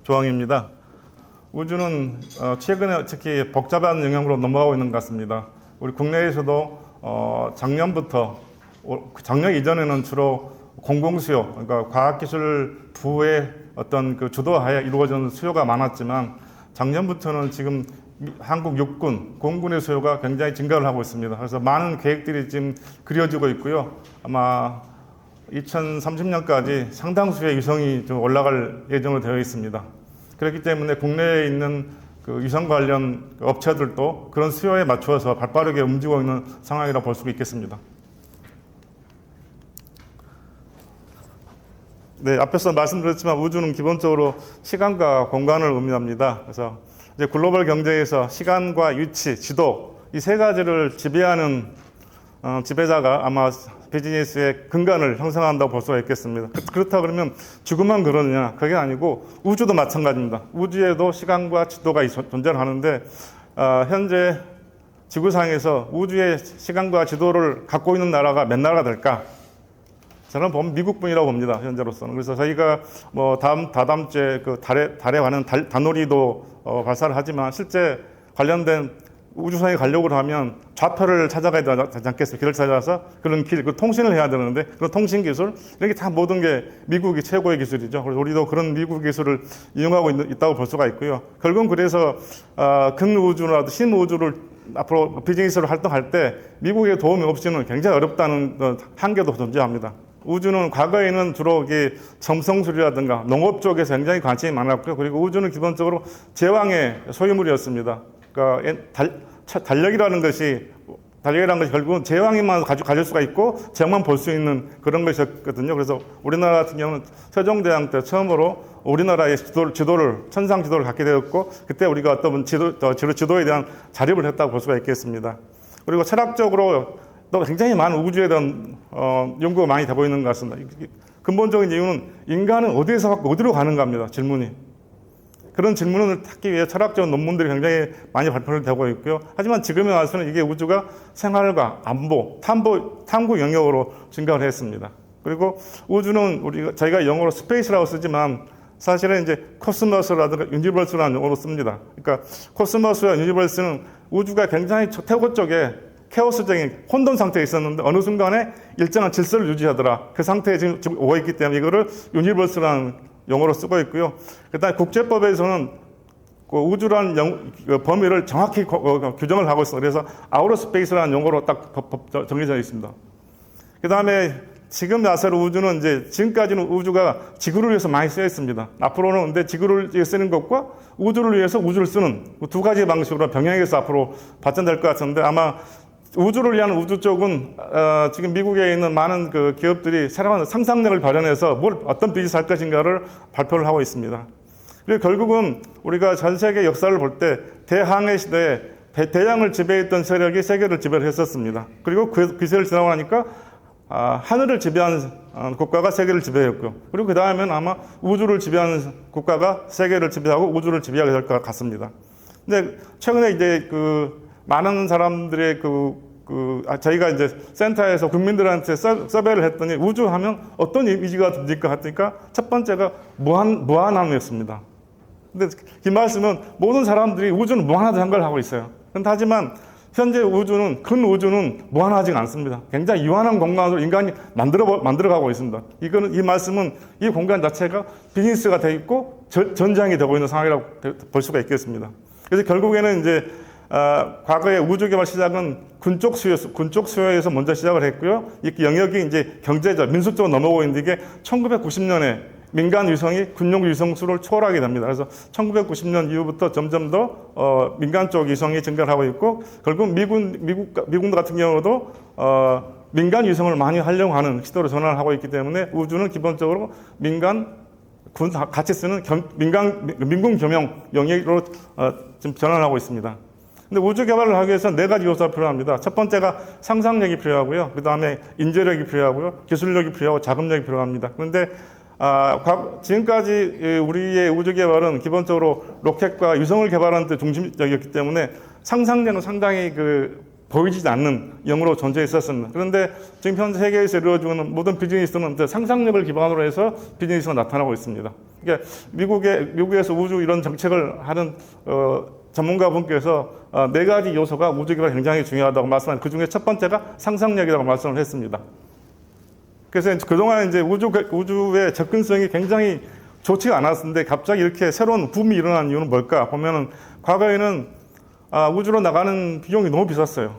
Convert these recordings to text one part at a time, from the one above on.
조항입니다. 우주는 최근에 특히 복잡한 영역으로 넘어가고 있는 것 같습니다. 우리 국내에서도 작년 이전에는 주로 공공수요, 그러니까 과학기술부의 어떤 그 주도하에 이루어지는 수요가 많았지만 작년부터는 지금 한국 육군, 공군의 수요가 굉장히 증가를 하고 있습니다. 그래서 많은 계획들이 지금 그려지고 있고요. 아마 2030년까지 상당수의 위성이 좀 올라갈 예정으로 되어 있습니다. 그렇기 때문에 국내에 있는 그 위성 관련 업체들도 그런 수요에 맞추어서 발빠르게 움직이고 있는 상황이라고 볼 수 있겠습니다. 네, 앞에서 말씀드렸지만 우주는 기본적으로 시간과 공간을 의미합니다. 그래서 이제 글로벌 경제에서 시간과 위치, 지도 이 세 가지를 지배하는 지배자가 아마 비즈니스의 근간을 형성한다고 볼 수가 있겠습니다. 그렇다 그러면 지구만 그러느냐? 그게 아니고 우주도 마찬가지입니다. 우주에도 시간과 지도가 존재를 하는데 현재 지구상에서 우주의 시간과 지도를 갖고 있는 나라가 몇 나라가 될까? 저는 보면 미국뿐이라고 봅니다. 현재로서는. 그래서 저희가 뭐 다다음 주에 그 달에 가는 단오리도 발사를 하지만 실제 관련된 우주선에 가려고 하면 좌표를 찾아가야 되지 않겠어요? 길을 찾아서 그런 그 통신을 해야 되는데 그런 통신 기술 이렇게 다 모든 게 미국이 최고의 기술이죠. 그래서 우리도 그런 미국 기술을 이용하고 있다고 볼 수가 있고요. 결국은 그래서 근우주라도 신우주를 앞으로 비즈니스로 활동할 때 미국의 도움이 없이는 굉장히 어렵다는 한계도 존재합니다. 우주는 과거에는 주로 이게 점성술이라든가 농업 쪽에서 굉장히 관심이 많았고요. 그리고 우주는 기본적으로 제왕의 소유물이었습니다. 그러니까 달력이라는 것이 결국은 제왕이만 가질 수가 있고 제왕만 볼 수 있는 그런 것이었거든요. 그래서 우리나라 같은 경우는 세종대왕 때 처음으로 우리나라의 천상 지도를 갖게 되었고 그때 우리가 어떤 지도에 대한 자립을 했다고 볼 수가 있겠습니다. 그리고 철학적으로 또 굉장히 많은 우주에 대한 연구가 많이 되고 있는 것 같습니다. 근본적인 이유는 인간은 어디로 가는가입니다. 질문이. 그런 질문을 찾기 위해 철학적 논문들이 굉장히 많이 발표를 되고 있고요. 하지만 지금에 와서는 이게 우주가 생활과 안보, 탐구 영역으로 증가를 했습니다. 그리고 우주는 저희가 영어로 스페이스라고 쓰지만 사실은 이제 코스모스라든가 유니버스라는 용어로 씁니다. 그러니까 코스모스와 유니버스는 우주가 굉장히 태고 쪽에 케오스적인 혼돈 상태에 있었는데 어느 순간에 일정한 질서를 유지하더라. 그 상태에 지금 오고 있기 때문에 이거를 유니버스라는 용어로 쓰고 있고요. 그다음에 국제법에서는 그 우주라는 범위를 정확히 규정을 하고 있어요. 그래서 아우터 스페이스라는 용어로 딱 정해져 있습니다. 그다음에 지금 나서로 우주는 이제 지금까지는 우주가 지구를 위해서 많이 쓰여 있습니다. 앞으로는 근데 지구를 위해 쓰는 것과 우주를 위해서 우주를 쓰는 두 가지 방식으로 병행해서 앞으로 발전될 것 같은데 아마 우주를 위한 우주 쪽은 지금 미국에 있는 많은 그 기업들이 새로운 상상력을 발현해서 어떤 비즈니스 할 것인가를 발표를 하고 있습니다. 그리고 결국은 우리가 전 세계 역사를 볼 때 대항해 시대에 대양을 지배했던 세력이 세계를 지배를 했었습니다. 그리고 그 세를 지나고 나니까 하늘을 지배한 국가가 세계를 지배했고요. 그리고 그 다음에는 아마 우주를 지배하는 국가가 세계를 지배하고 우주를 지배하게 될 것 같습니다. 근데 최근에 이제 많은 사람들의 저희가 이제 센터에서 국민들한테 서베이를 했더니 우주하면 어떤 이미지가 듭니까? 했으니까 첫 번째가 무한함이었습니다. 근데 이 말씀은 모든 사람들이 우주는 무한하다는 생각을 하고 있어요. 하지만 현재 근 우주는 무한하지가 않습니다. 굉장히 유한한 공간으로 인간이 만들어가고 있습니다. 이 말씀은 이 공간 자체가 비즈니스가 되어 있고 전장이 되고 있는 상황이라고 볼 수가 있겠습니다. 그래서 결국에는 이제 과거의 우주 개발 시작은 군쪽 수요에서 먼저 시작을 했고요. 이 영역이 이제 경제적, 민수 쪽으로 넘어오고 있는데 이게 1990년에 민간 위성이 군용 위성 수를 초월하게 됩니다. 그래서 1990년 이후부터 점점 더 민간 쪽 위성이 증가를 하고 있고 결국 미국 같은 경우도 민간 위성을 많이 활용하는 시도로 전환을 하고 있기 때문에 우주는 기본적으로 군 같이 쓰는 민군 겸용 영역으로 지금 전환하고 있습니다. 근데 우주 개발을 하기 위해서는 네 가지 요소가 필요합니다. 첫 번째가 상상력이 필요하고요. 그 다음에 인재력이 필요하고요. 기술력이 필요하고 자금력이 필요합니다. 그런데 지금까지 우리의 우주 개발은 기본적으로 로켓과 위성을 개발하는 데 중심적이었기 때문에 상상력은 상당히 보이지 않는 영으로 존재했었습니다. 그런데 지금 현재 세계에서 이루어지고 있는 모든 비즈니스는 상상력을 기반으로 해서 비즈니스가 나타나고 있습니다. 그러니까 미국에서 우주 이런 정책을 하는 전문가분께서 네 가지 요소가 우주 개발에 굉장히 중요하다고 말씀하셨는데 그 중에 첫 번째가 상상력이라고 말씀을 했습니다. 그래서 그동안 이제 우주의 접근성이 굉장히 좋지가 않았는데 갑자기 이렇게 새로운 붐이 일어난 이유는 뭘까 보면은 과거에는 우주로 나가는 비용이 너무 비쌌어요.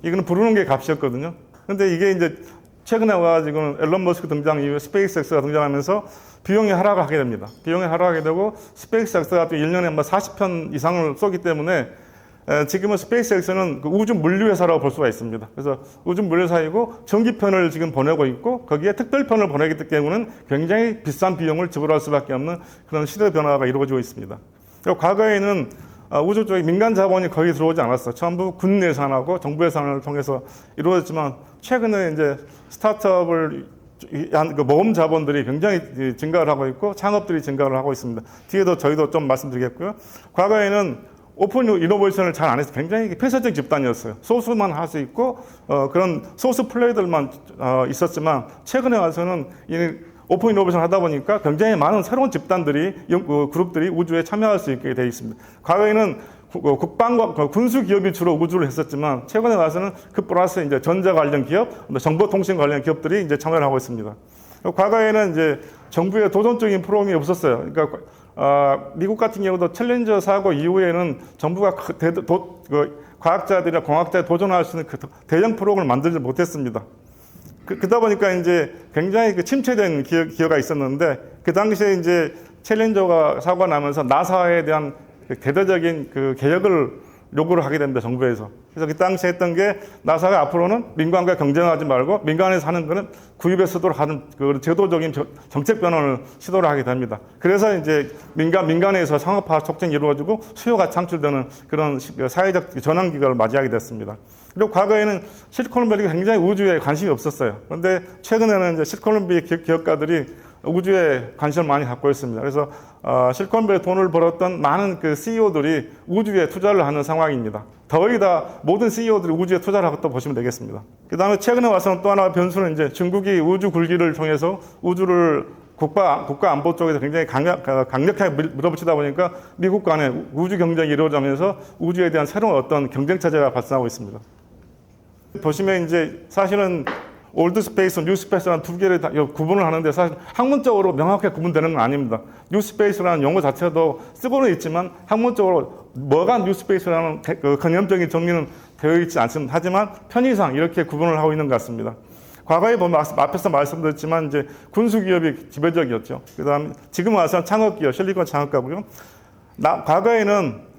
이거는 부르는 게 값이었거든요. 근데 이게 이제 최근에 와가지고는 앨런 머스크 등장 이후에 스페이스X가 등장하면서 비용이 하락하게 됩니다. 비용이 하락하게 되고 스페이스X가 또 1년에 40편 이상을 쏘기 때문에 지금은 스페이스X는 그 우주 물류회사라고 볼 수가 있습니다. 그래서 우주 물류회사이고 전기편을 지금 보내고 있고 거기에 특별편을 보내기 때문에 굉장히 비싼 비용을 지불할 수밖에 없는 그런 시대 변화가 이루어지고 있습니다. 그리고 과거에는 우주 쪽에 민간 자본이 거의 들어오지 않았어요. 전부 군 예산하고 정부 예산을 통해서 이루어졌지만 최근에 이제 스타트업을 한 그 모험 자본들이 굉장히 증가를 하고 있고 창업들이 증가를 하고 있습니다. 뒤에도 저희도 좀 말씀드리겠고요. 과거에는 오픈 이노베이션을 잘 안 해서 굉장히 폐쇄적 집단이었어요. 소수만 할 수 있고 그런 소수 플레이들만 있었지만 최근에 와서는 이 오픈 이노베이션 하다 보니까 굉장히 많은 새로운 집단들이 그룹들이 우주에 참여할 수 있게 되어 있습니다. 과거에는 국방과 군수 기업이 주로 우주를 했었지만 최근에 와서는 그 플러스 이제 전자 관련 기업, 정보통신 관련 기업들이 이제 참여를 하고 있습니다. 과거에는 이제 정부의 도전적인 프로그램이 없었어요. 그러니까 미국 같은 경우도 챌린저 사고 이후에는 정부가 과학자들이나 공학자에 도전할 수 있는 그 대형 프로그램을 만들지 못했습니다. 그러다 보니까 이제 굉장히 침체된 기여가 있었는데 그 당시에 이제 챌린저가 사고가 나면서 나사에 대한 대대적인 그 개혁을 요구를 하게 됩니다, 정부에서. 그래서 그 당시에 했던 게 나사가 앞으로는 민간과 경쟁하지 말고 민간에서 하는 거는 구입에 쓰도록 하는 그 제도적인 정책 변화를 시도를 하게 됩니다. 그래서 이제 민간에서 상업화 촉진이 이루어지고 수요가 창출되는 그런 사회적 전환 기간을 맞이하게 됐습니다. 그리고 과거에는 실리콘밸리가 굉장히 우주에 관심이 없었어요. 그런데 최근에는 이제 실리콘밸리 기업가들이 우주에 관심을 많이 갖고 있습니다. 그래서 실리콘밸리 돈을 벌었던 많은 그 CEO들이 우주에 투자를 하는 상황입니다. 거의 다 모든 CEO들이 우주에 투자를 하고 또 보시면 되겠습니다. 그 다음에 최근에 와서는 또 하나 변수는 이제 중국이 우주 굴기를 통해서 우주를 국가 안보 쪽에서 굉장히 강력하게 밀어붙이다 보니까 미국 간의 우주 경쟁이 이루어지면서 우주에 대한 새로운 어떤 경쟁 체제가 발생하고 있습니다. 보시면 이제 사실은 올드 스페이스, 뉴 스페이스라는 두 개를 다 구분을 하는데 사실 학문적으로 명확하게 구분되는 건 아닙니다. 뉴 스페이스라는 용어 자체도 쓰고는 있지만 학문적으로 뭐가 뉴 스페이스라는 그 개념적인 정리는 되어 있지 않습니다. 하지만 편의상 이렇게 구분을 하고 있는 것 같습니다. 과거에 보면 앞에서 말씀드렸지만 이제 군수 기업이 지배적이었죠. 그다음 지금 와서는 창업 기업, 실리콘 창업가고요. 과거에는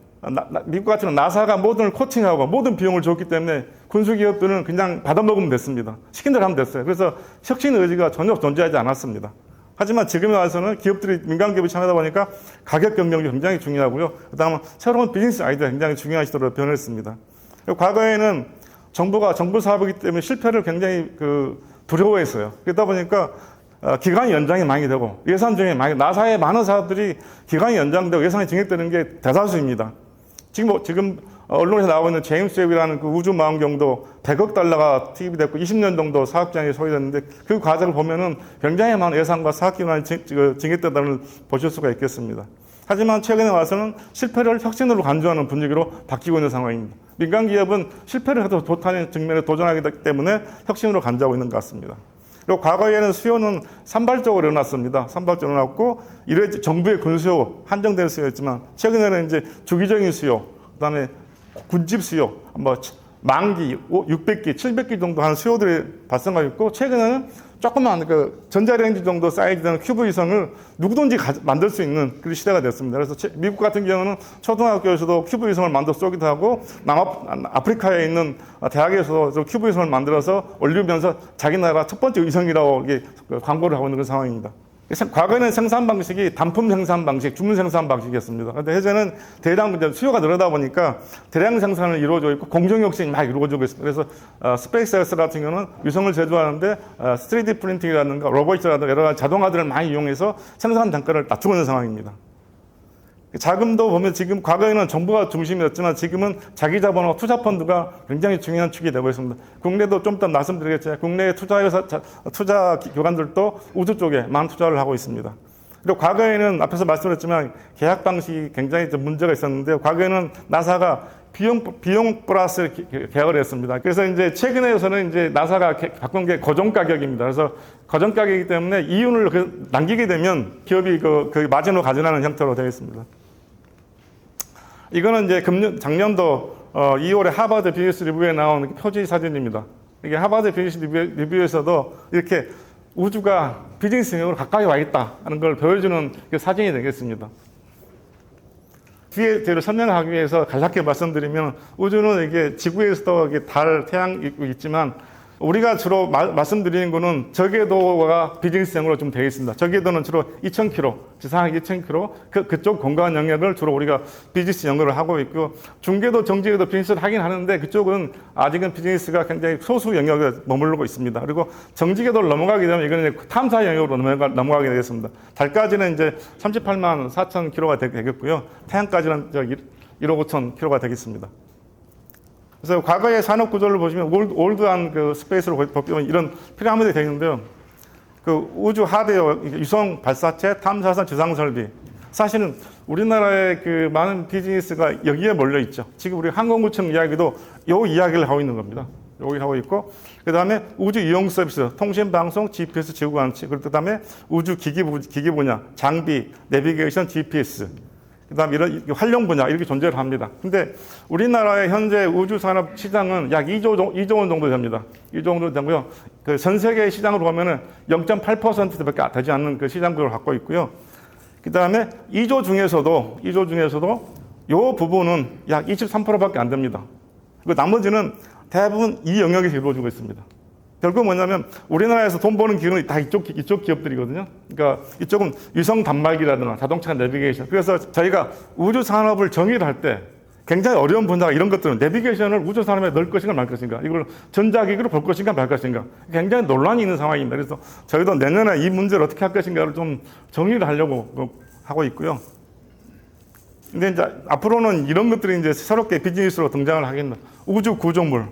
미국 같은 나사가 모든 코칭하고 모든 비용을 줬기 때문에 군수 기업들은 그냥 받아먹으면 됐습니다. 시킨 대로 하면 됐어요. 그래서 혁신 의지가 전혀 존재하지 않았습니다. 하지만 지금에 와서는 기업들이 민간 기업이 참여하다 보니까 가격 경쟁이 굉장히 중요하고요. 그다음에 새로운 비즈니스 아이디어가 굉장히 중요한 시도로 변했습니다. 과거에는 정부 사업이기 때문에 실패를 굉장히 두려워했어요. 그러다 보니까 기간이 연장이 많이 되고 예산 증액이 많이 나사의 많은 사업들이 기간이 연장되고 예산이 증액되는 게 대다수입니다. 지금 언론에서 나오고 있는 제임스 웹이라는 그 우주망원경도 100억 달러가 투입이 됐고 20년 정도 사업장이 소요됐는데 그 과정을 보면은 굉장히 많은 예산과 사업기간이 증액된다는 보실 수가 있겠습니다. 하지만 최근에 와서는 실패를 혁신으로 간주하는 분위기로 바뀌고 있는 상황입니다. 민간 기업은 실패를 해도 좋다는 측면에 도전하기 때문에 혁신으로 간주하고 있는 것 같습니다. 그리고 과거에는 수요는 산발적으로 일어났습니다. 산발적으로 일어났고 이래 정부의 군수요 한정된 수요였지만 최근에는 이제 주기적인 수요, 그다음에 군집 수요, 만기, 600기, 700기 정도 하는 수요들이 발생하고 있고 최근에는 조그만 전자레인지 정도 사이즈 되는 큐브 위성을 누구든지 만들 수 있는 그런 시대가 됐습니다. 그래서 미국 같은 경우는 초등학교에서도 큐브 위성을 만들어 쏘기도 하고 남아프리카에 있는 대학에서도 큐브 위성을 만들어서 올리면서 자기 나라 첫 번째 위성이라고 이게 광고를 하고 있는 그런 상황입니다. 과거에는 생산 방식이 단품 생산 방식, 주문 생산 방식이었습니다. 그런데 현재는 대량 수요가 늘어나다 보니까 대량 생산을 이루어지고 있고 공정 혁신이 막 이루어지고 있습니다. 그래서 스페이스X 같은 경우는 위성을 제조하는데 3D 프린팅이라든가 로봇이라든가 여러 가지 자동화들을 많이 이용해서 생산 단가를 낮추고 있는 상황입니다. 자금도 보면 지금 과거에는 정부가 중심이었지만 지금은 자기 자본과 투자 펀드가 굉장히 중요한 축이 되고 있습니다. 국내도 좀 이따 말씀드리겠지만 국내 투자 기관들도 우주 쪽에 많은 투자를 하고 있습니다. 그리고 과거에는 앞에서 말씀드렸지만 계약 방식이 굉장히 좀 문제가 있었는데 과거에는 나사가 비용 플러스 계약을 했습니다. 그래서 이제 최근에서는 이제 나사가 바꾼 게 고정 가격입니다. 그래서 고정 가격이기 때문에 이윤을 남기게 되면 기업이 그 마진으로 가져가는 형태로 되어 있습니다. 이거는 이제 작년도 2월에 하버드 비즈니스 리뷰에 나온 표지 사진입니다. 이게 하버드 비즈니스 리뷰에서도 이렇게 우주가 비즈니스 영역으로 가까이 와 있다는 걸 보여주는 사진이 되겠습니다. 뒤에 대로 설명하기 위해서 간략하게 말씀드리면 우주는 이게 지구에서도 이게 달, 태양 있지만 우리가 주로 말씀드리는 거는 저궤도가 비즈니스형으로 좀 되어 있습니다. 저궤도는 주로 2,000km, 지상 2,000km 그쪽 공간 영역을 주로 우리가 비즈니스 영역을 하고 있고 중궤도, 정지궤도 비즈니스를 하긴 하는데 그쪽은 아직은 비즈니스가 굉장히 소수 영역에 머무르고 있습니다. 그리고 정지궤도를 넘어가게 되면 이거는 탐사 영역으로 넘어가게 되겠습니다. 달까지는 이제 38만 4천 km가 되겠고요. 태양까지는 1억 5천 km가 되겠습니다. 그래서 과거의 산업 구조를 보시면 올드한 그 스페이스로 보면 이런 피라미드가 되어 있는데요. 그 우주 하드웨어, 위성 발사체, 탐사선 지상 설비. 사실은 우리나라의 그 많은 비즈니스가 여기에 몰려 있죠. 지금 우리 항공구청 이야기도 요 이야기를 하고 있는 겁니다. 여기 하고 있고, 그 다음에 우주 이용 서비스, 통신 방송, GPS 지구 관측, 그 다음에 우주 기기 분야, 장비, 내비게이션, GPS. 그다음 이런 활용 분야 이렇게 존재를 합니다. 근데 우리나라의 현재 우주 산업 시장은 약 2조 원 정도 됩니다. 2조 정도 되고요. 그 전 세계 시장으로 보면은 0.8%밖에 되지 않는 그 시장 구조를 갖고 있고요. 그다음에 2조 중에서도 요 부분은 약 23%밖에 안 됩니다. 그 나머지는 대부분 이 영역에서 이루어지고 있습니다. 결국 뭐냐면 우리나라에서 돈 버는 기업은 다 이쪽 기업들이거든요. 그러니까 이쪽은 위성 단말기라든가 자동차 내비게이션. 그래서 저희가 우주 산업을 정의를 할 때 굉장히 어려운 분야가 이런 것들은 내비게이션을 우주 산업에 넣을 것인가 말 것인가, 이걸 전자기기로 볼 것인가 말 것인가, 굉장히 논란이 있는 상황입니다. 그래서 저희도 내년에 이 문제를 어떻게 할 것인가를 좀 정리를 하려고 하고 있고요. 근데 이제 앞으로는 이런 것들이 이제 새롭게 비즈니스로 등장을 하겠습니다. 우주 구조물,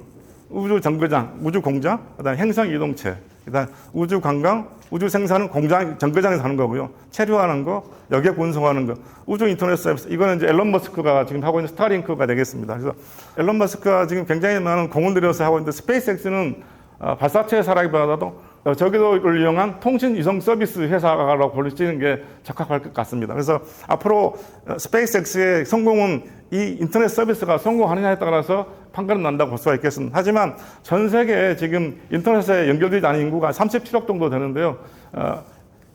우주 정거장, 우주 공장, 그다음 행성 이동체, 그다음 우주 관광, 우주 생산은 공장 정거장에서 하는 거고요. 체류하는 거, 여객 운송하는 거, 우주 인터넷 서비스. 이거는 이제 앨런 머스크가 지금 하고 있는 스타링크가 되겠습니다. 그래서 앨런 머스크가 지금 굉장히 많은 공을 들여서 하고 있는데 스페이스X는 발사체 사라기보다도 저궤도를 이용한 통신 위성 서비스 회사라고 불리는 게 적합할 것 같습니다. 그래서 앞으로 스페이스X의 성공은 이 인터넷 서비스가 성공하느냐에 따라서 판가름 난다고 볼 수가 있겠습니다. 하지만 전 세계에 지금 인터넷에 연결되지 않은 인구가 37억 정도 되는데요.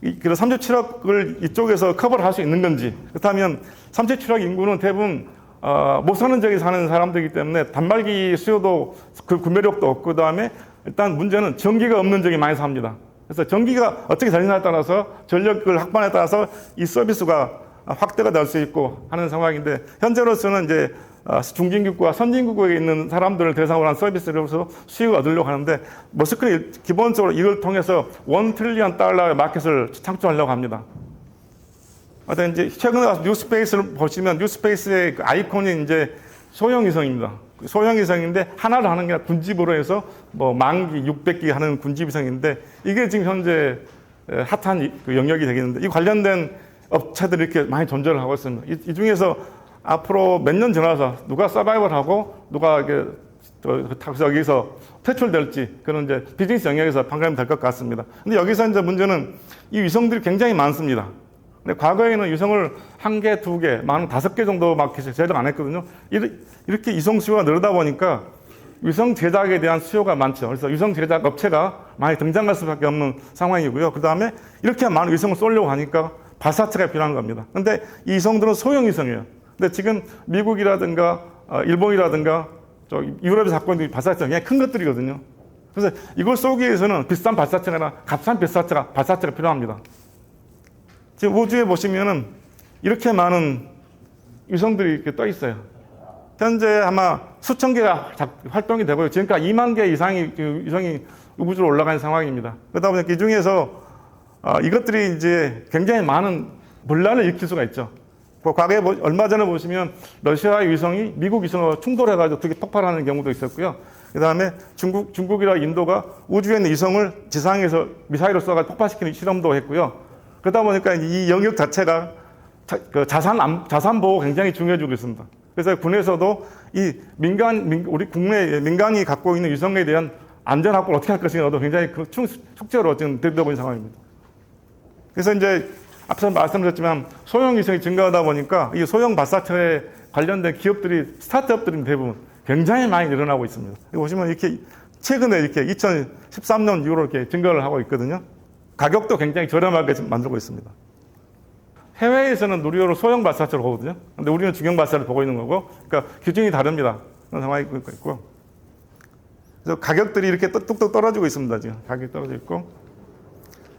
그 37억을 이쪽에서 커버를 할 수 있는 건지, 그렇다면 37억 인구는 대부분 못 사는 지역에 사는 사람들이기 때문에 단말기 수요도 그 구매력도 없고, 그 다음에 일단 문제는 전기가 없는 지역에 많이 삽니다. 그래서 전기가 어떻게 되느냐에 따라서 전력을 확보에 따라서 이 서비스가 확대가 될 수 있고 하는 상황인데, 현재로서는 이제 중진국과 선진국에 있는 사람들을 대상으로 한 서비스로서 수익을 얻으려고 하는데, 머스크는 기본적으로 이걸 통해서 $1 트릴리언 마켓을 창출하려고 합니다. 하여튼 이제 최근에 와서 뉴스페이스를 보시면 뉴스페이스의 그 아이콘이 이제 소형위성입니다. 소형위성인데 하나를 하는 게 아니라 군집으로 해서 뭐 10,000기, 600기 하는 군집위성인데, 이게 지금 현재 핫한 그 영역이 되겠는데, 이 관련된 업체들이 이렇게 많이 존재를 하고 있습니다. 이 중에서 앞으로 몇 년 지나서 누가 서바이벌하고 누가 여기서 퇴출될지, 그런 이제 비즈니스 영역에서 판가름이 될 것 같습니다. 근데 여기서 이제 문제는 이 위성들이 굉장히 많습니다. 근데 과거에는 위성을 1개, 2개, 많은 5개 정도 막 제작 안 했거든요. 이렇게 위성 수요가 늘다 보니까 위성 제작에 대한 수요가 많죠. 그래서 위성 제작 업체가 많이 등장할 수밖에 없는 상황이고요. 그 다음에 이렇게 많은 위성을 쏘려고 하니까 발사체가 필요한 겁니다. 근데 이 위성들은 소형 위성이에요. 근데 지금 미국이라든가 일본이라든가 유럽에서 갖고 있는 발사체가 굉장히 큰 것들이거든요. 그래서 이걸 쏘기 위해서는 비싼 발사체가 아니라 값싼 발사체가 필요합니다. 지금 우주에 보시면은 이렇게 많은 위성들이 이렇게 떠 있어요. 현재 아마 수천 개가 활동이 되고요. 지금까지 2만 개 이상의 위성이 우주로 올라가는 상황입니다. 그러다 보니까 이 중에서 이것들이 이제 굉장히 많은 분란을 일으킬 수가 있죠. 과거에 얼마 전에 보시면 러시아의 위성이 미국 위성과 충돌해가지고 그게 폭발하는 경우도 있었고요. 그 다음에 중국이나 인도가 우주에 있는 위성을 지상에서 미사일을 쏘아서 폭발시키는 실험도 했고요. 그러다 보니까 이 영역 자체가 자산 보호 굉장히 중요해지고 있습니다. 그래서 군에서도 이 우리 국내 민간이 갖고 있는 위성에 대한 안전 확보를 어떻게 할 것인가도 굉장히 축제로 지금 되고 있는 상황입니다. 그래서 이제 앞서 말씀드렸지만 소형 위성이 증가하다 보니까 이 소형 발사체에 관련된 기업들이 스타트업들이 대부분 굉장히 많이 늘어나고 있습니다. 보시면 이렇게 최근에 이렇게 2013년 이후로 이렇게 증가를 하고 있거든요. 가격도 굉장히 저렴하게 만들고 있습니다. 해외에서는 누리호를 소형 발사체로 보거든요. 근데 우리는 중형 발사를 보고 있는 거고, 그러니까 기준이 다릅니다. 그런 상황이 있고. 그래서 가격들이 이렇게 뚝뚝 떨어지고 있습니다. 지금 가격이 떨어지고 있고.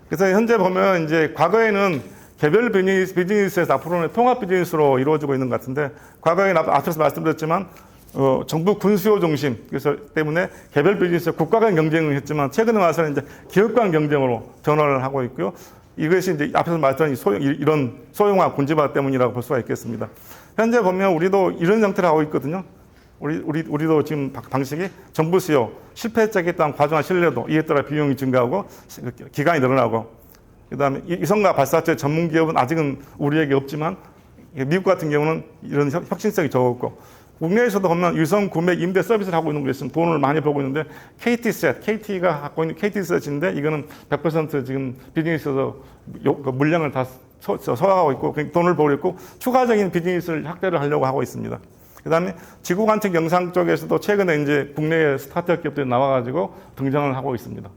그래서 현재 보면 이제 과거에는 개별 비즈니스에서 앞으로는 통합 비즈니스로 이루어지고 있는 것 같은데, 과거에는 앞서서 말씀드렸지만 정부 군수요 중심 그래서 때문에 개별 비즈니스 국가 간 경쟁을 했지만 최근에 와서는 이제 기업 간 경쟁으로 전환을 하고 있고요. 이것이 이제 앞에서 말했던 이런 소형화 군지화 때문이라고 볼 수가 있겠습니다. 현재 보면 우리도 이런 형태를 하고 있거든요. 우리도 지금 방식이 정부 수요, 실패했자에 따른 과정과 신뢰도, 이에 따라 비용이 증가하고 기간이 늘어나고, 그다음에 위성과 발사체 전문 기업은 아직은 우리에게 없지만 미국 같은 경우는 이런 혁신성이 적었고, 국내에서도 보면 위성 구매 임대 서비스를 하고 있는 곳이 있으면 돈을 많이 벌고 있는데 KT가 갖고 있는 KT셋인데 이거는 100% 지금 비즈니스에서 물량을 다 소화하고 있고 돈을 벌고 있고 추가적인 비즈니스를 확대를 하려고 하고 있습니다. 그다음에 지구관측 영상 쪽에서도 최근에 이제 국내의 스타트업 기업들이 나와가지고 등장을 하고 있습니다.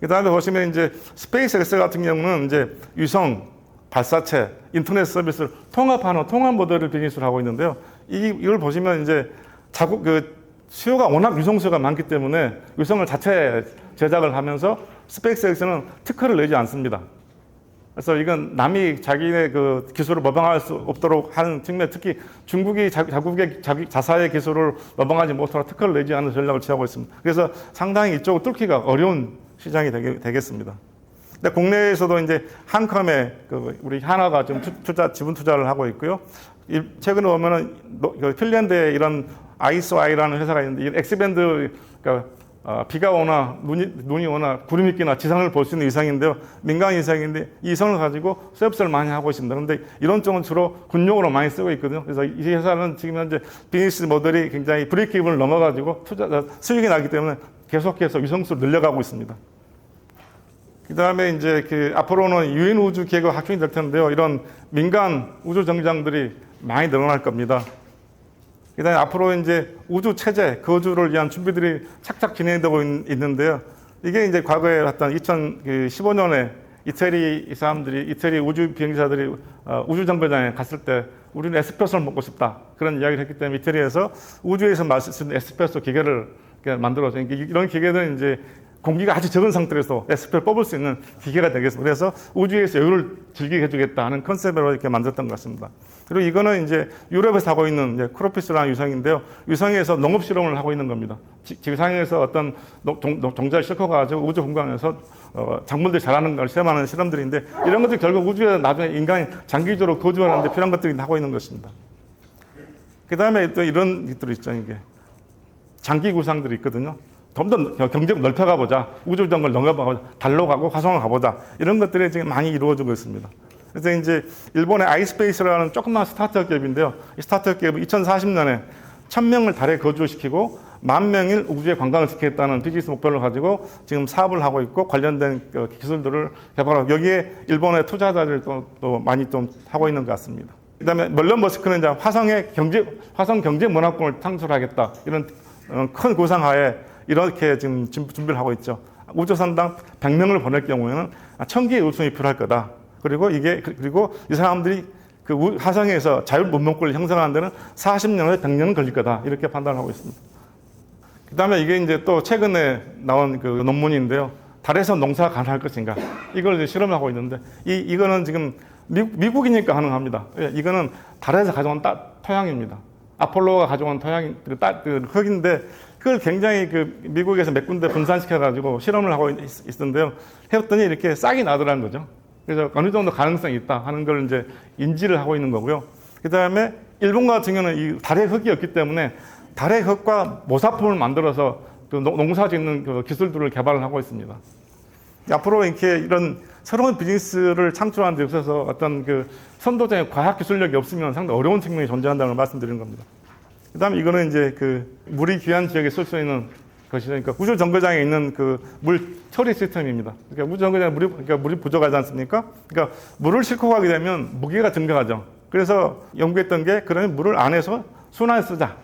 그다음에 보시면 이제 스페이스X 같은 경우는 이제 위성, 발사체, 인터넷 서비스를 통합하는 통합 모델을 비즈니스를 하고 있는데요. 이걸 보시면 이제 수요가 워낙 위성 수요가 많기 때문에 위성을 자체 제작을 하면서 스페이스X는 특허를 내지 않습니다. 그래서 이건 남이 자기네 그 기술을 모방할 수 없도록 하는 측면, 특히 중국이 자국의 자사의 기술을 모방하지 못하도록 특허를 내지 않는 전략을 취하고 있습니다. 그래서 상당히 이쪽을 뚫기가 어려운 시장이 되겠습니다. 근데 국내에서도 이제 한컴에 우리 하나가 지금 지분 투자를 하고 있고요. 최근에 보면은 핀란드에 이런 아이스와이라는 회사가 있는데 이 엑스밴드 비가 오나 눈이 오나 구름이 끼나 지상을 볼 수 있는 위성인데요. 민간 위성인데 이 위성을 가지고 서비스를 많이 하고 있습니다. 그런데 이런 쪽은 주로 군용으로 많이 쓰고 있거든요. 그래서 이 회사는 지금 현재 비즈니스 모델이 굉장히 브레이크 이븐을 넘어가지고 수익이 나기 때문에 계속해서 위성수를 늘려가고 있습니다. 그 다음에 이제 앞으로는 유엔 우주 계획이 확정이 될 텐데요. 이런 민간 우주 정류장들이 많이 늘어날 겁니다. 그 다음에 앞으로 이제 우주 체제, 거주를 위한 준비들이 착착 진행되고 있는데요. 이게 이제 과거에 했던 2015년에 이태리 우주 비행기사들이 우주 정거장에 갔을 때 우리는 에스프레소를 먹고 싶다. 그런 이야기를 했기 때문에 이태리에서 우주에서 마실 수 있는 에스프레소 기계를 만들어서 이런 기계는 이제 공기가 아주 적은 상태에서 에스프레소를 뽑을 수 있는 기계가 되겠습니다. 그래서 우주에서 여유를 즐기게 해주겠다 하는 컨셉으로 이렇게 만들었던 것 같습니다. 그리고 이거는 이제 유럽에서 하고 있는 이제 크로피스라는 위성인데요. 위성에서 농업 실험을 하고 있는 겁니다. 지상에서 어떤 종자를 싣고 가지고 우주 공간에서 작물들이 자라는 걸 시험하는 실험들인데 이런 것들이 결국 우주에 나중에 인간이 장기적으로 거주하는 데 필요한 것들이 하고 있는 것입니다. 그 다음에 또 이런 것들이 있죠. 이게 장기 구상들이 있거든요. 좀 더 경제를 넓혀가 보자. 우주 정거를 넘어가보자. 달로 가고 화성을 가보자. 이런 것들이 지금 많이 이루어지고 있습니다. 그래서 이제 일본의 아이스페이스라는 조그만 스타트업 기업인데요. 이 스타트업 기업은 2040년에 1000명을 달에 거주시키고 10,000명을 우주에 관광을 시키겠다는 비즈니스 목표를 가지고 지금 사업을 하고 있고 관련된 기술들을 개발하고 여기에 일본의 투자자들이 또 많이 좀 하고 있는 것 같습니다. 그다음에 멜론 머스크는 이제 화성 경제 문화권을 창출하겠다 이런 큰 구상하에 이렇게 지금 준비를 하고 있죠. 우주선당 100명을 보낼 경우에는 1000개의 우주선이 필요할 거다. 그리고 이 사람들이 화성에서 자율문명권을 형성하는 데는 40년에서 100년은 걸릴 거다. 이렇게 판단하고 있습니다. 그 다음에 이게 이제 또 최근에 나온 논문인데요. 달에서 농사가 가능할 것인가. 이걸 이제 실험하고 있는데, 이거는 지금 미국이니까 가능합니다. 이거는 달에서 가져온 토양입니다. 아폴로가 가져온 토양이 흙인데, 그걸 굉장히 미국에서 몇 군데 분산시켜가지고 실험을 하고 있었는데요. 해봤더니 이렇게 싹이 나더라는 거죠. 그래서 어느 정도 가능성이 있다 하는 걸 이제 인지를 하고 있는 거고요. 그 다음에 일본 같은 경우는 이 달의 흙이 없기 때문에 달의 흙과 모사품을 만들어서 그 농사 짓는 그 기술들을 개발을 하고 있습니다. 앞으로 이렇게 이런 새로운 비즈니스를 창출하는 데 있어서 어떤 그 선도적인 과학 기술력이 없으면 상당히 어려운 측면이 존재한다는 걸 말씀드리는 겁니다. 그 다음에 이거는 이제 그 물이 귀한 지역에 쓸 수 있는 것이죠. 그러니까 우주 정거장에 있는 그 물 처리 시스템입니다. 그러니까 우주 정거장에 물이 부족하지 않습니까? 그러니까 물을 싣고 가게 되면 무게가 증가하죠. 그래서 연구했던 게 그러면 물을 안에서 순환 쓰자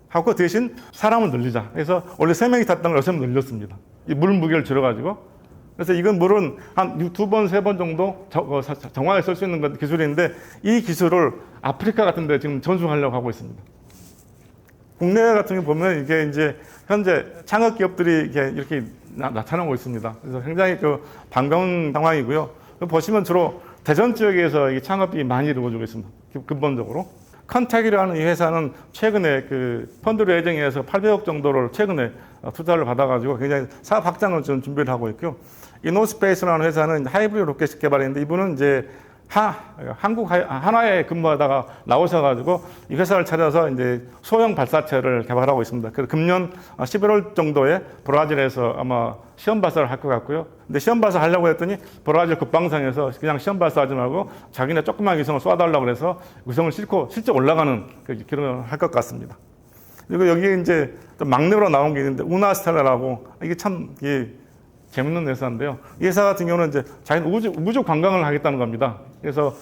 하고 대신 사람을 늘리자. 그래서 원래 3명이 탔던 걸 6명 늘렸습니다. 이 물 무게를 줄여가지고. 그래서 이건 물은 한 2번, 3번 정도 정화에 쓸 수 있는 기술인데 이 기술을 아프리카 같은 데 지금 전수하려고 하고 있습니다. 국내 같은 경우 보면 이게 이제 현재 창업 기업들이 이렇게 나타나고 있습니다. 그래서 굉장히 그 반가운 상황이고요. 보시면 주로 대전 지역에서 이 창업이 많이 이루어지고 있습니다. 근본적으로. 컨택이라는 이 회사는 최근에 그 펀드 레이징에서 800억 정도를 최근에 투자를 받아가지고 굉장히 사업 확장을 좀 준비를 하고 있고요. 이노스페이스라는 회사는 하이브리드 로켓 개발했는데 이분은 이제 한국 한화에 근무하다가 나오셔가지고 이 회사를 차려서 이제 소형 발사체를 개발하고 있습니다. 그래서 금년 11월 정도에 브라질에서 아마 시험 발사를 할 것 같고요. 근데 시험 발사 하려고 했더니 브라질 국방성에서 그냥 시험 발사하지 말고 자기네 조그만 위성을 쏴달라고 그래서 위성을 싣고 실제 올라가는 그 기록을 할 것 같습니다. 그리고 여기에 이제 또 막내로 나온 게 있는데 우나스텔라라고 이게 참 재밌는 회사인데요. 이 회사 같은 경우는 이제 자기는 우주 관광을 하겠다는 겁니다. 그래서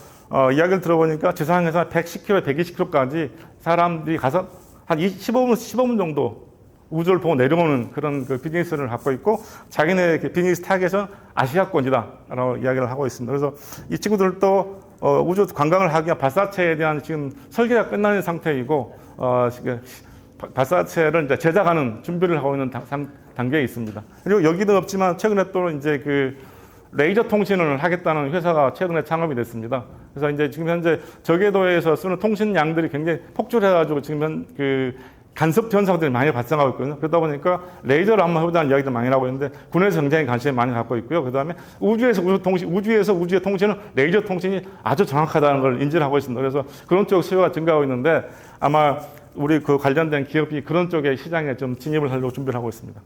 이야기를 들어보니까 지상에서 110km, 120km까지 사람들이 가서 한 15분 정도 우주를 보고 내려오는 그런 그 비즈니스를 갖고 있고 자기네 비즈니스 타겟은 아시아권이다라고 이야기를 하고 있습니다. 그래서 이 친구들도 우주 관광을 하기 위한 발사체에 대한 지금 설계가 끝나는 상태이고 발사체를 이제 제작하는 준비를 하고 있는 단계에 있습니다. 그리고 여기도 없지만 최근에 또 이제 그 레이저 통신을 하겠다는 회사가 최근에 창업이 됐습니다. 그래서 이제 지금 현재 저궤도에서 쓰는 통신량들이 굉장히 폭주해가지고 지금 그 간섭 현상들이 많이 발생하고 있거든요. 그러다 보니까 레이저를 한번 해보자는 이야기도 많이 나오고 있는데 군에서 굉장히 관심을 많이 갖고 있고요. 그 다음에 우주의 통신은 레이저 통신이 아주 정확하다는 걸 인지를 하고 있습니다. 그래서 그런 쪽 수요가 증가하고 있는데 아마 우리 그 관련된 기업이 그런 쪽의 시장에 좀 진입을 하려고 준비를 하고 있습니다.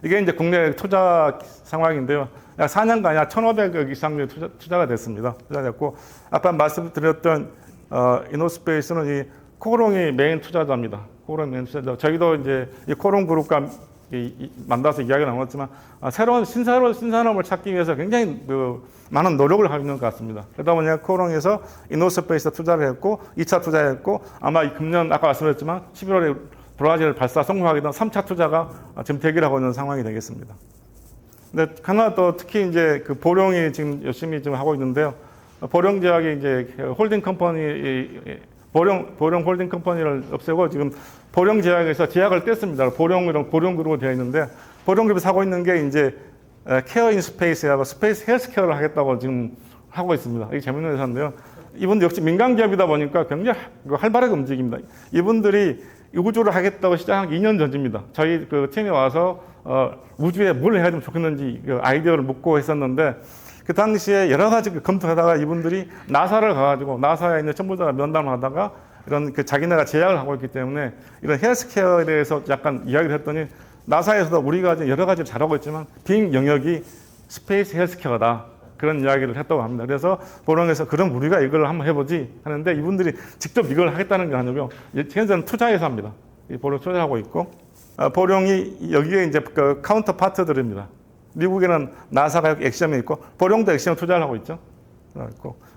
이게 이제 국내 투자 상황인데요. 약 4년간 약 1,500억 이상의 투자가 됐습니다. 투자됐고, 아까 말씀드렸던 이노스페이스는 이 코롱이 메인 투자자입니다. 코롱 메인 투자자. 저희도 이제 이 코롱 그룹과 만나서 이야기가 나눴지만 새로운 신산업을 찾기 위해서 굉장히 많은 노력을 하고 있는 것 같습니다. 그러다 보니까 코롱에서 이노스페이스 투자를 했고 2차 투자했고 아마 금년 아까 말씀드렸지만 11월에 브라질 발사 성공하게 된 3차 투자가 지금 대기를 하고 있는 상황이 되겠습니다. 근데 하나 또 특히 이제 그 보령이 지금 열심히 지금 하고 있는데요. 보령 제약이 이제 홀딩 컴퍼니 보령 홀딩 컴퍼니를 없애고 지금 보령 제약에서 제약을 뗐습니다. 보령그룹으로 되어 있는데 보령그룹이 사고 있는 게 이제 케어 인 스페이스하고 스페이스 헬스케어를 하겠다고 지금 하고 있습니다. 이게 재밌는 회사인데요. 이분들 역시 민간 기업이다 보니까 굉장히 활발하게 움직입니다. 이분들이 우주를 하겠다고 시작한 게 2년 전입니다. 저희 그 팀에 와서 우주에 뭘 해야 되면 좋겠는지 그 아이디어를 묻고 했었는데 그 당시에 여러 가지 검토하다가 이분들이 나사를 가가지고 나사에 있는 전문가가 면담을 하다가 이런 그 자기네가 제약을 하고 있기 때문에 이런 헬스케어에 대해서 약간 이야기를 했더니 나사에서도 우리가 여러 가지를 잘하고 있지만 빈 영역이 스페이스 헬스케어다. 그런 이야기를 했다고 합니다. 그래서 보령에서 그럼 우리가 이걸 한번 해보지 하는데 이분들이 직접 이걸 하겠다는 게 아니고요. 현재는 투자 회사입니다. 보령 투자하고 있고 보령이 여기에 이제 그 카운터 파트들입니다. 미국에는 나사가 여기 액시엄이 있고 보령도 액시엄 투자를 하고 있죠.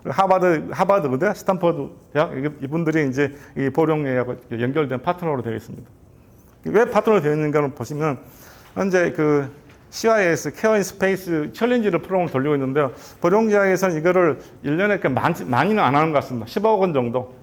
하버드 의대, 스탠퍼드 대학 이분들이 이제 이 보령에 연결된 파트너로 되어 있습니다. 왜 파트너로 되어 있는가를 보시면 현재 그 CIS 케어 인 스페이스 챌린지를 프로그램을 돌리고 있는데요. 보령제약에서는 이거를 1년에 많이는 안 하는 것 같습니다. 10억 원 정도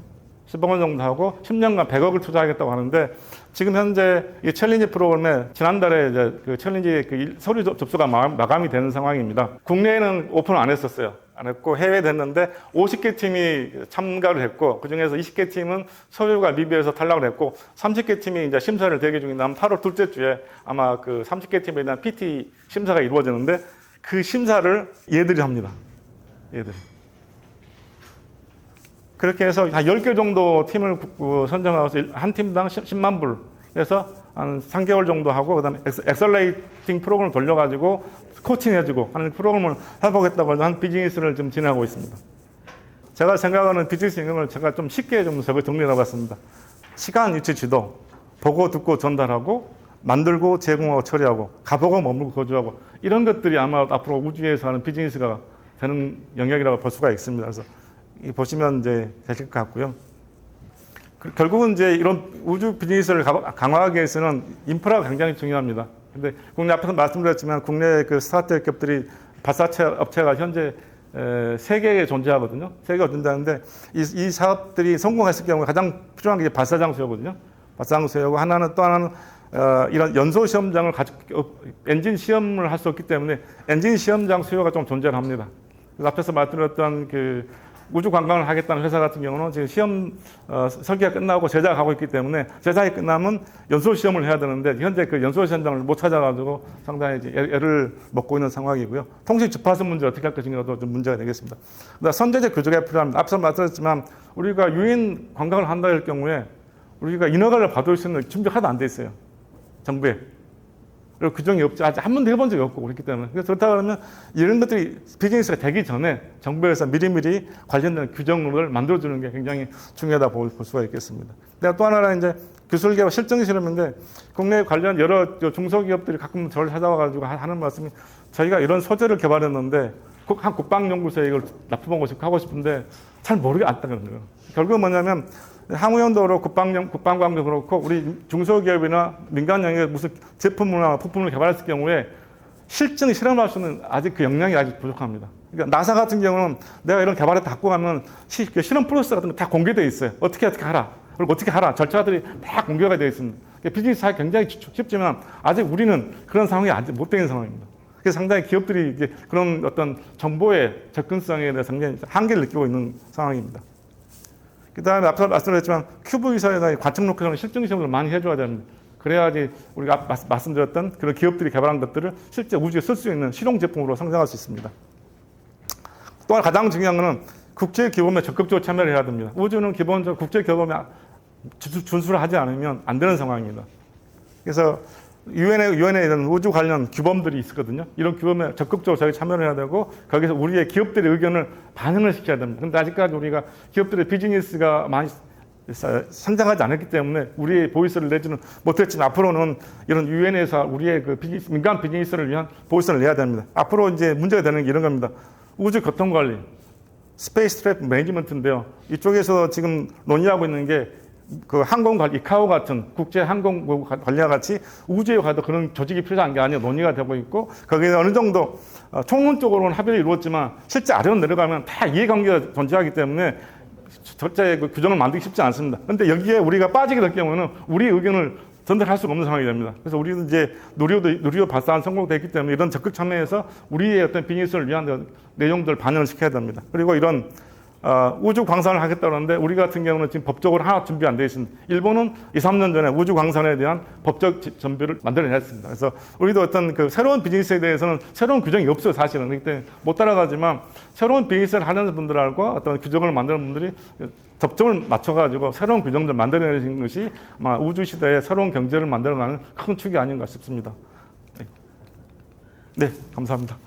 하고 10년간 100억을 투자하겠다고 하는데 지금 현재 이 챌린지 프로그램에 지난달에 이제 그 챌린지 그 서류 접수가 마감이 되는 상황입니다. 국내에는 오픈을 안 했었어요. 안 했고 해외에 됐는데 50개 팀이 참가를 했고 그중에서 20개 팀은 서류가 미비해서 탈락을 했고 30개 팀이 이제 심사를 대기 중인데 8월 둘째 주에 아마 그 30개 팀에 대한 PT 심사가 이루어지는데 그 심사를 얘들이 합니다. 얘들이. 그렇게 해서 한 10개 정도 팀을 선정하고서 한 팀당 10만 불 해서 한 3개월 정도 하고 그다음에 엑셀레이팅 프로그램을 돌려가지고 코칭해주고 하는 프로그램을 해보겠다고 해서 한 비즈니스를 좀 진행하고 있습니다. 제가 생각하는 비즈니스 임금을 제가 좀 쉽게 좀 정리해봤습니다. 시간, 위치, 지도, 보고, 듣고, 전달하고, 만들고, 제공하고, 처리하고, 가보고, 머물고, 거주하고 이런 것들이 아마 앞으로 우주에서 하는 비즈니스가 되는 영역이라고 볼 수가 있습니다. 그래서 보시면 이제 되실 것 같고요. 결국은 이제 이런 우주 비즈니스를 강화하기 위해서는 인프라가 굉장히 중요합니다. 근데 국내 앞에서 말씀드렸지만 국내 그 스타트업 기업들이 발사체 업체가 현재 3개에 존재하거든요. 3개가 존재하는데 이 사업들이 성공했을 경우에 가장 필요한 게 발사장 수요거든요. 발사장 수요고 또 하나는 이런 연소 시험장을 엔진 시험을 할 수 없기 때문에 엔진 시험장 수요가 좀 존재를 합니다. 그래서 앞에서 말씀드렸던 그 우주 관광을 하겠다는 회사 같은 경우는 지금 시험 설계가 끝나고 제작하고 있기 때문에 제작이 끝나면 연소 시험을 해야 되는데 현재 그 연소 시험장을 못 찾아가지고 상당히 이제 애를 먹고 있는 상황이고요. 통신 주파수 문제 어떻게 할 것인가도 좀 문제가 되겠습니다. 선제적 교조가 필요합니다. 앞서 말씀드렸지만 우리가 유인 관광을 한다 할 경우에 우리가 인허가를 받을 수 있는 준비가 하나도 안 돼 있어요. 정부에. 그리고 규정이 없죠. 아직 한 번도 해본 적이 없고 그렇기 때문에. 그래서 그렇다 그러면 이런 것들이 비즈니스가 되기 전에 정부에서 미리미리 관련된 규정을 만들어주는 게 굉장히 중요하다 볼 수가 있겠습니다. 또 하나는 이제 기술 개발 실증 실험인데 국내 관련 여러 중소기업들이 가끔 저를 찾아와가지고 하는 말씀이 저희가 이런 소재를 개발했는데 한 국방연구소에 이걸 납품하고 하고 싶은데 잘 모르겠다는 거예요. 결국은 뭐냐면 항우연도 그렇고 국방광도 그렇고 우리 중소기업이나 민간 영역에 무슨 제품이나 부품을 개발했을 경우에 실증 실험할 수 있는 아직 그 역량이 아직 부족합니다. 그러니까 나사 같은 경우는 내가 이런 개발을 갖고 가면 실험 프로세스 같은 거 다 공개되어 있어요. 어떻게 하라. 그리고 어떻게 하라. 절차들이 다 공개가 되어 있습니다. 비즈니스 사업이 굉장히 쉽지만 아직 우리는 그런 상황이 아직 못 되는 상황입니다. 그래서 상당히 기업들이 이제 그런 어떤 정보의 접근성에 대해서 상당히 한계를 느끼고 있는 상황입니다. 그 다음에 앞서 말씀드렸지만 큐브이사에다 관측 로켓을 실증 시험을 많이 해줘야 됩니다. 그래야지 우리가 말씀드렸던 그런 기업들이 개발한 것들을 실제 우주에 쓸 수 있는 실용 제품으로 성장할 수 있습니다. 또한 가장 중요한 것은 국제 규범에 적극적으로 참여를 해야 됩니다. 우주는 기본적으로 국제 규범에 준수를 하지 않으면 안 되는 상황입니다. 그래서 유엔에 이런 우주 관련 규범들이 있거든요. 이런 규범에 적극적으로 저희 참여를 해야 되고 거기서 우리의 기업들의 의견을 반영을 시켜야 됩니다. 그런데 아직까지 우리가 기업들의 비즈니스가 많이 성장하지 않았기 때문에 우리의 보이스를 내지는 못했지만 앞으로는 이런 유엔에서 우리의 그 민간 비즈니스를 위한 보이스를 내야 됩니다. 앞으로 이제 문제가 되는 게 이런 겁니다. 우주 교통 관리, 스페이스 트래픽 매니지먼트인데요. 이쪽에서 지금 논의하고 있는 게 그 항공 관리, 이카오 같은 국제 항공 관리와 같이 우주에 가도 그런 조직이 필요한 게 아니라 논의가 되고 있고 거기에 어느 정도 총론적으로는 합의를 이루었지만 실제 아래로 내려가면 다 이해관계가 존재하기 때문에 절대 그 규정을 만들기 쉽지 않습니다. 그런데 여기에 우리가 빠지게 될 경우는 우리 의견을 전달할 수가 없는 상황이 됩니다. 그래서 우리는 이제 누리호 발사한 성공됐기 때문에 이런 적극 참여해서 우리의 어떤 비즈니스를 위한 내용들을 반영을 시켜야 됩니다. 그리고 이런 우주 광산을 하겠다는데 우리 같은 경우는 지금 법적으로 하나 준비 안 되어 있습니다. 일본은 2, 3년 전에 우주 광산에 대한 법적 준비를 만들어냈습니다. 그래서 우리도 어떤 그 새로운 비즈니스에 대해서는 새로운 규정이 없어요, 사실은. 그렇기 때문에 못 따라가지만 새로운 비즈니스를 하는 분들하고 어떤 규정을 만드는 분들이 접점을 맞춰가지고 새로운 규정들을 만들어내는 것이 아마 우주 시대에 새로운 경제를 만들어가는 큰 축이 아닌가 싶습니다. 네, 감사합니다.